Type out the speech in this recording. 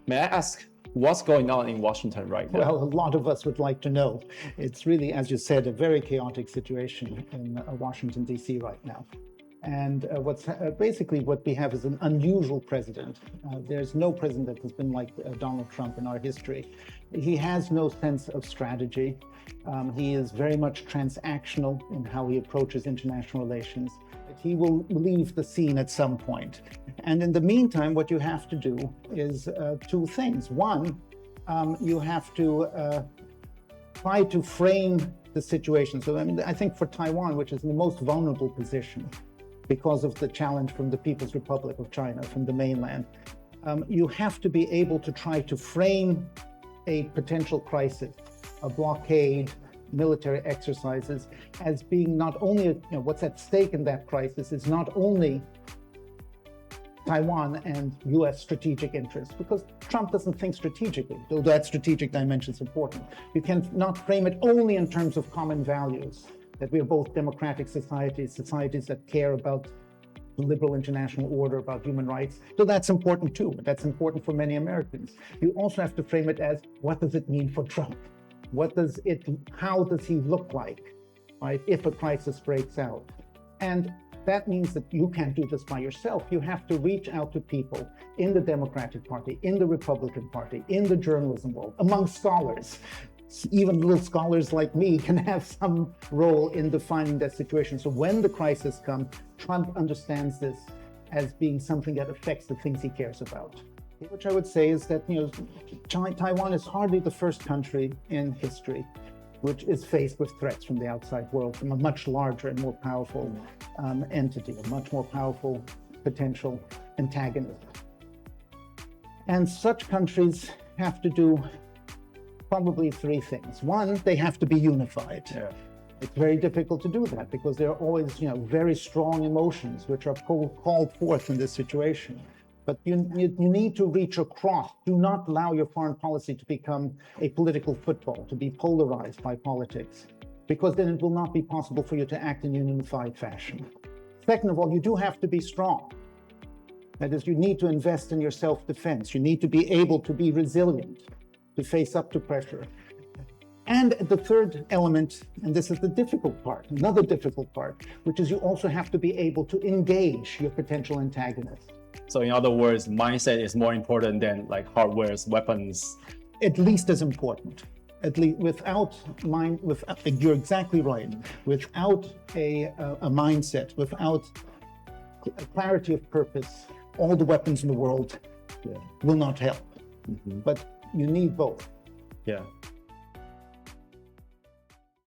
May I ask what's going on in Washington right now? Well, a lot of us would like to know. It's really, as you said, a very chaotic situation in Washington, D.C. right now. And basically what we have is an unusual president. There's no president that has been like Donald Trump in our history. He has no sense of strategy. He is very much transactional in how he approaches international relations. He will leave the scene at some point. And in the meantime, what you have to do is two things. One, you have to try to frame the situation. So I think for Taiwan, which is in the most vulnerable position because of the challenge from the People's Republic of China, from the mainland, you have to be able to try to frame a potential crisis, a blockade, military exercises, as being not only, what's at stake in that crisis is not only Taiwan and US strategic interests, because Trump doesn't think strategically, though that strategic dimension is important. You cannot frame it only in terms of common values, that we are both democratic societies, societies that care about the liberal international order, about human rights. So that's important too. That's important for many Americans. You also have to frame it as, what does it mean for Trump? How does he look like, right, if a crisis breaks out? And that means that you can't do this by yourself. You have to reach out to people in the Democratic Party, in the Republican Party, in the journalism world, among scholars. Even little scholars like me can have some role in defining that situation. So when the crisis comes, Trump understands this as being something that affects the things he cares about. Which I would say is that, Taiwan is hardly the first country in history which is faced with threats from the outside world, from a much larger and more powerful entity, a much more powerful potential antagonist. And such countries have to do probably three things. One, they have to be unified. Yeah. It's very difficult to do that because there are always, very strong emotions which are called forth in this situation. But you need to reach across. Do not allow your foreign policy to become a political football, to be polarized by politics, because then it will not be possible for you to act in a unified fashion. Second of all, you do have to be strong. That is, you need to invest in your self-defense. You need to be able to be resilient, to face up to pressure. And the third element, and this is the difficult part, another difficult part, which is you also have to be able to engage your potential antagonist. So in other words, mindset is more important than hardware, weapons. At least as important. At least you're exactly right. Without a mindset, without a clarity of purpose, all the weapons in the world will not help. Mm-hmm. But you need both. Yeah.